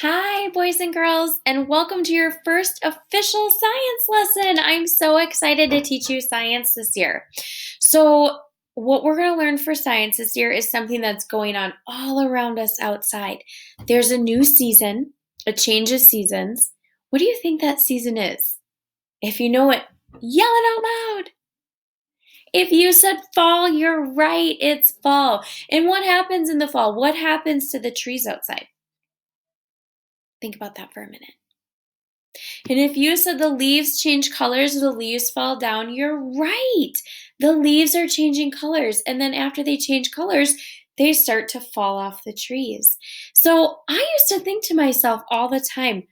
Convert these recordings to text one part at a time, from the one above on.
Hi, boys and girls, and welcome to your first official science lesson. I'm so excited to teach you science this year. So, what we're going to learn for science this year is something that's going on all around us outside. There's a new season, a change of seasons. What do you think that season is? If you know it, yell it out loud. If you said fall, you're right. It's fall. And what happens in the fall? What happens to the trees outside? Think about that for a minute. And if you said the leaves change colors, the leaves fall down, you're right. The leaves are changing colors. And then after they change colors, they start to fall off the trees. So I used to think to myself all the time,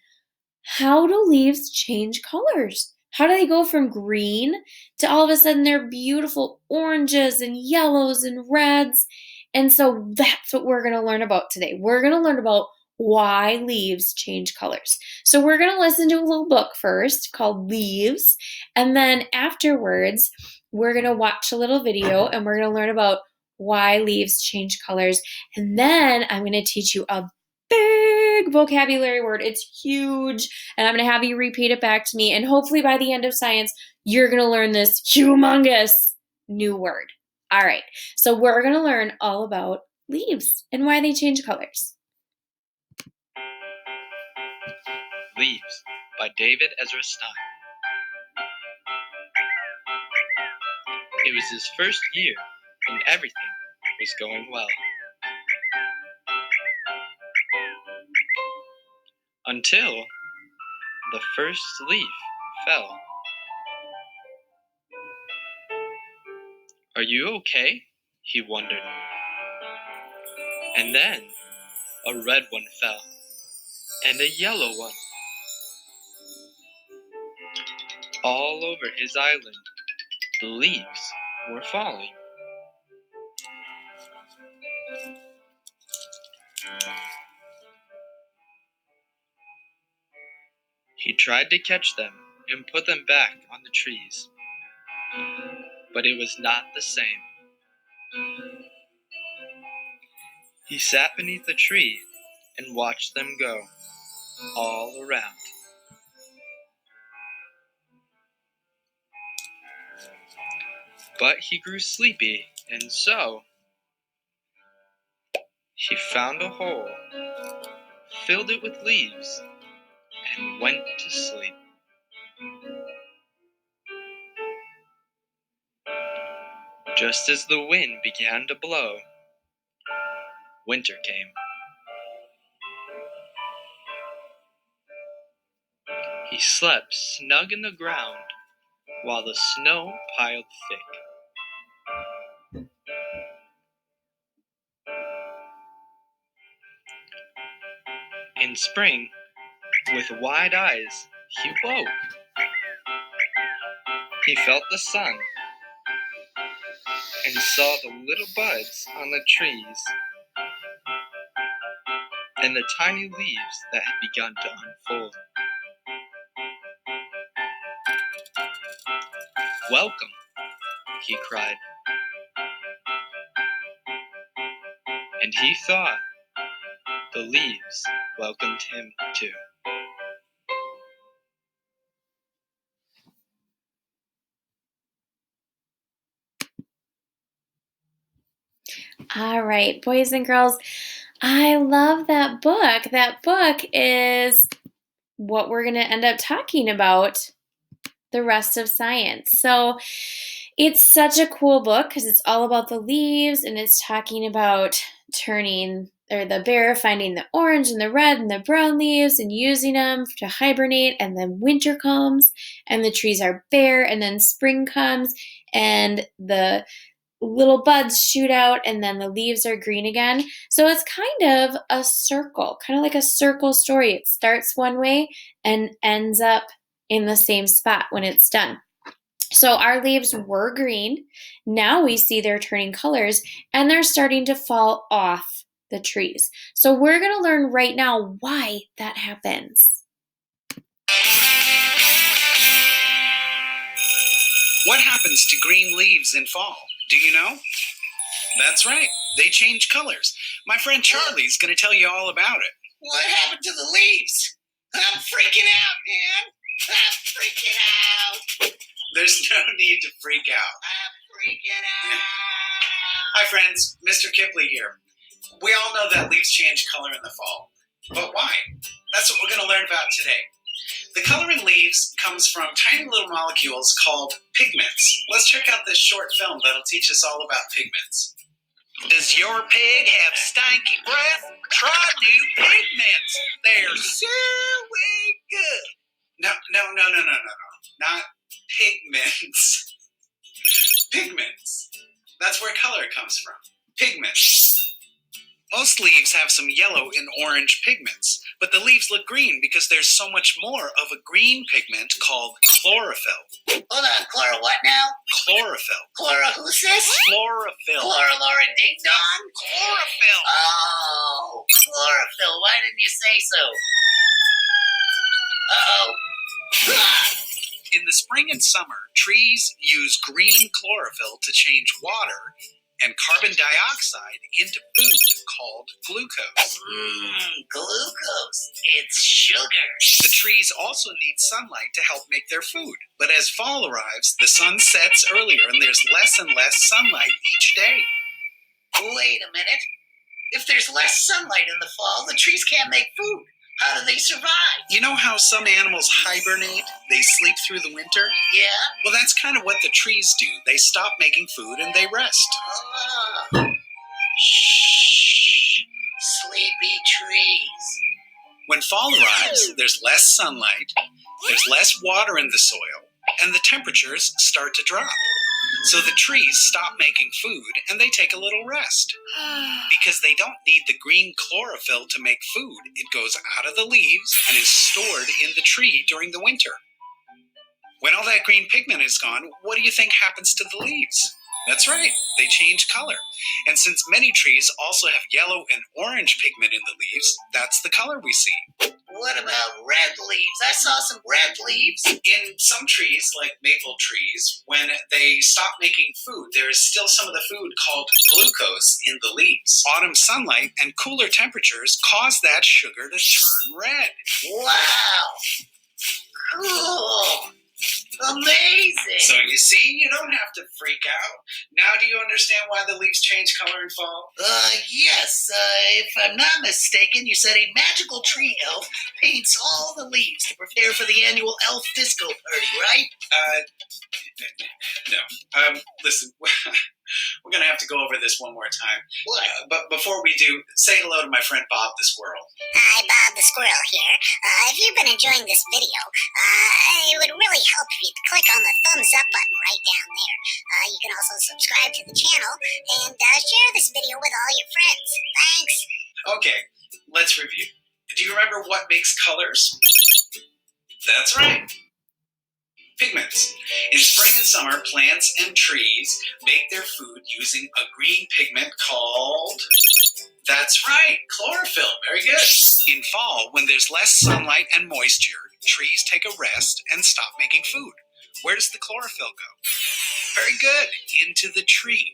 how do leaves change colors? How do they go from green to all of a sudden they're beautiful oranges and yellows and reds? And so that's what we're going to learn about today. We're going to learn about why leaves change colors. So we're going to listen to a little book first called Leaves. And then afterwards, we're going to watch a little video and we're going to learn about why leaves change colors. And then I'm going to teach you a big vocabulary word. It's huge. And I'm going to have you repeat it back to me. And hopefully by the end of science, you're going to learn this humongous new word. All right. So we're going to learn all about leaves and why they change colors. Leaves by David Ezra Stein. It was his first year, and everything was going well. Until the first leaf fell. "Are you okay?" he wondered. And then a red one fell, and a yellow one. All over his island, the leaves were falling. He tried to catch them and put them back on the trees, but it was not the same. He sat beneath a tree and watched them go all around. But he grew sleepy, and so he found a hole, filled it with leaves, and went to sleep. Just as the wind began to blow, winter came. He slept snug in the ground while the snow piled thick. In spring, with wide eyes, he woke. He felt the sun and saw the little buds on the trees and the tiny leaves that had begun to unfold. "Welcome," he cried. And he thought the leaves welcomed him too. All right, boys and girls, I love that book. That book is what we're going to end up talking about the rest of science. So it's such a cool book because it's all about the leaves and it's talking about turning or the bear finding the orange and the red and the brown leaves and using them to hibernate, and then winter comes and the trees are bare, and then spring comes and the little buds shoot out and then the leaves are green again. So it's kind of a circle, kind of like a circle story. It starts one way and ends up in the same spot when it's done. So our leaves were green. Now we see they're turning colors and they're starting to fall off the trees. So we're going to learn right now why that happens. What happens to green leaves in fall? Do you know? That's right. They change colors. My friend Charlie's going to tell you all about it. What happened to the leaves? I'm freaking out, man. I'm freaking out. There's no need to freak out. I'm freaking out. Hi, friends. Mr. Kipley here. We all know that leaves change color in the fall. But why? That's what we're going to learn about today. The color in leaves comes from tiny little molecules called pigments. Let's check out this short film that'll teach us all about pigments. Does your pig have stanky breath? Try new pigments. They're so good. No. Not pigments. Pigments. That's where color comes from. Pigments. Most leaves have some yellow and orange pigments, but the leaves look green because there's so much more of a green pigment called chlorophyll. Hold on, Chloro what now? Chlorophyll. Chloro who's this? Chlorophyll. Chloro Laura Ding Dong? Chlorophyll. Oh, chlorophyll. Why didn't you say so? Uh-oh. In the spring and summer, trees use green chlorophyll to change water and carbon dioxide into food called glucose. Glucose. It's sugar. The trees also need sunlight to help make their food. But as fall arrives, the sun sets earlier and there's less and less sunlight each day. Wait a minute. If there's less sunlight in the fall, the trees can't make food. How do they survive? You know how some animals hibernate? They sleep through the winter? Yeah. Well, that's kind of what the trees do. They stop making food and they rest. Shh. Sleepy trees. When fall arrives, there's less sunlight, there's less water in the soil, and the temperatures start to drop. So the trees stop making food and they take a little rest. Because they don't need the green chlorophyll to make food, it goes out of the leaves and is stored in the tree during the winter. When all that green pigment is gone, what do you think happens to the leaves? That's right, they change color. And since many trees also have yellow and orange pigment in the leaves, that's the color we see. What about red leaves? I saw some red leaves. In some trees, like maple trees, when they stop making food, there is still some of the food called glucose in the leaves. Autumn sunlight and cooler temperatures cause that sugar to turn red. Wow! Cool! Amazing! So you see, you don't have to freak out. Now do you understand why the leaves change color in fall? Yes. If I'm not mistaken, you said a magical tree elf paints all the leaves to prepare for the annual elf disco party, right? No. Listen, we're going to have to go over this one more time. What? But before we do, say hello to my friend Bob the squirrel. Hi, Bob the squirrel here. If you've been enjoying this video, it would really help if you'd click on the thumbs up button right down there. You can also subscribe to the channel and share this video with all your friends. Thanks. Okay, let's review. Do you remember what makes colors? That's right. Pigments. In spring and summer, plants and trees make their food using a green pigment called... That's right, chlorophyll. Very good. In fall, when there's less sunlight and moisture, trees take a rest and stop making food. Where does the chlorophyll go? Very good, into the tree.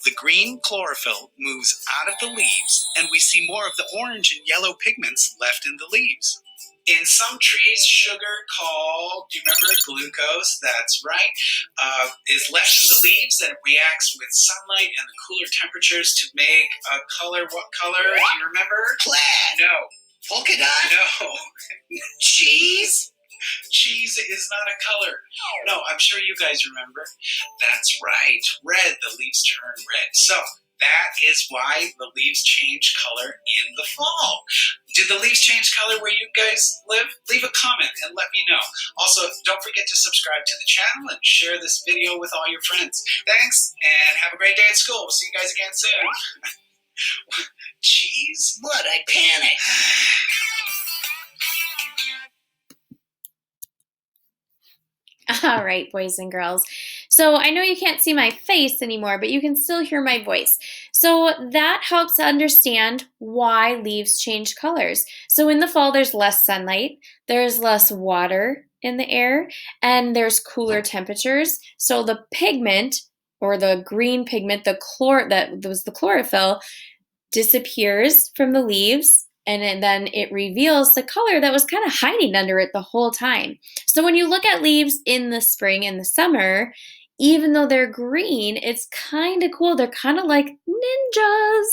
The green chlorophyll moves out of the leaves, and we see more of the orange and yellow pigments left in the leaves. In some trees, sugar called, do you remember, glucose, that's right, is left in the leaves and it reacts with sunlight and the cooler temperatures to make a color. What color? Do you remember? Plaid. No. Polka dot? No. Cheese? Cheese is not a color. No, I'm sure you guys remember. That's right, red. The leaves turn red. So that is why the leaves change color in the fall. Do the leaves change color where you guys live? Leave a comment and let me know. Also, don't forget to subscribe to the channel and share this video with all your friends. Thanks, and have a great day at school. We'll see you guys again soon. Cheese? What? I panicked. All right, boys and girls. So I know you can't see my face anymore, but you can still hear my voice. So that helps to understand why leaves change colors. So in the fall, there's less sunlight, there's less water in the air, and there's cooler temperatures. So the pigment, or the green pigment, that was the chlorophyll, disappears from the leaves, and then it reveals the color that was kind of hiding under it the whole time. So when you look at leaves in the spring and the summer, even though they're green, it's kind of cool. They're kind of like ninjas.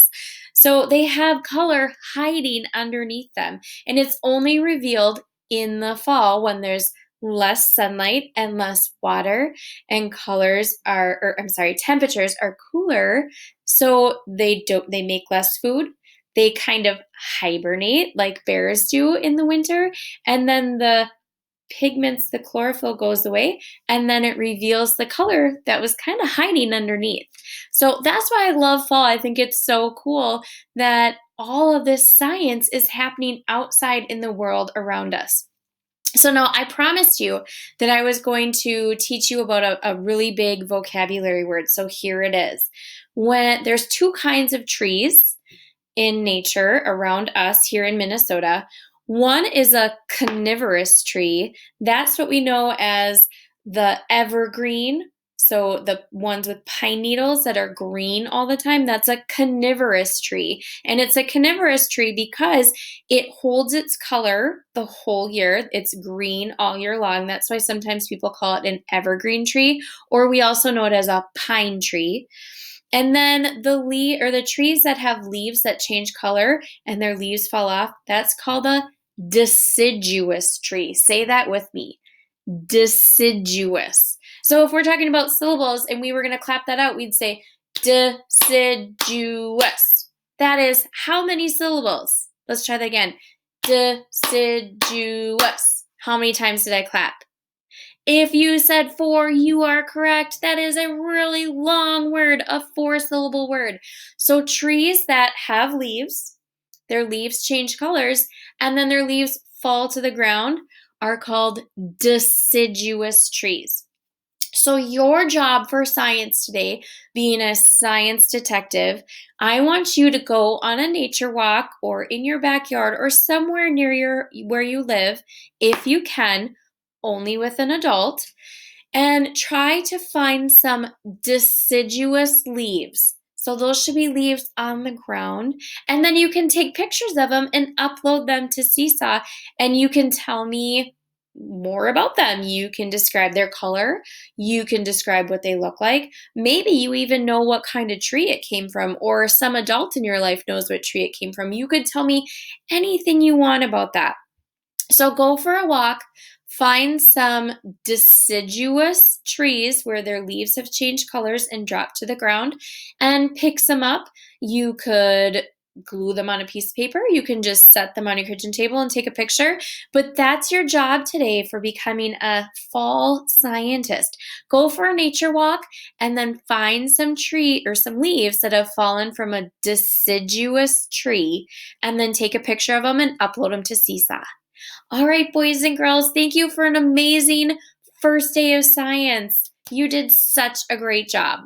So they have color hiding underneath them, and it's only revealed in the fall when there's less sunlight and less water, and temperatures are cooler, so they make less food. They kind of hibernate like bears do in the winter, and then the pigments, the chlorophyll goes away, and then it reveals the color that was kind of hiding underneath. So that's why I love fall. I think it's so cool that all of this science is happening outside in the world around us. So now I promised you that I was going to teach you about a really big vocabulary word. So here it is. When there's two kinds of trees in nature around us here in Minnesota. One is a coniferous tree. That's what we know as the evergreen. So the ones with pine needles that are green all the time, that's a coniferous tree. And it's a coniferous tree because it holds its color the whole year. It's green all year long. That's why sometimes people call it an evergreen tree, or we also know it as a pine tree. And then the trees that have leaves that change color and their leaves fall off, that's called a deciduous tree. Say that with me. Deciduous. So if we're talking about syllables and we were going to clap that out, we'd say deciduous. That is how many syllables? Let's try that again. Deciduous. How many times did I clap? If you said 4, you are correct. That is a really long word, a 4-syllable word. So trees that have leaves, their leaves change colors, and then their leaves fall to the ground are called deciduous trees. So your job for science today, being a science detective, I want you to go on a nature walk or in your backyard or somewhere near where you live, if you can, only with an adult, and try to find some deciduous leaves. So those should be leaves on the ground. And then you can take pictures of them and upload them to Seesaw, and you can tell me more about them. You can describe their color. You can describe what they look like. Maybe you even know what kind of tree it came from, or some adult in your life knows what tree it came from. You could tell me anything you want about that. So go for a walk, find some deciduous trees where their leaves have changed colors and dropped to the ground, and pick some up. You could glue them on a piece of paper. You can just set them on your kitchen table and take a picture. But that's your job today for becoming a fall scientist. Go for a nature walk and then find some tree or some leaves that have fallen from a deciduous tree, and then take a picture of them and upload them to Seesaw. All right, boys and girls, thank you for an amazing first day of science. You did such a great job.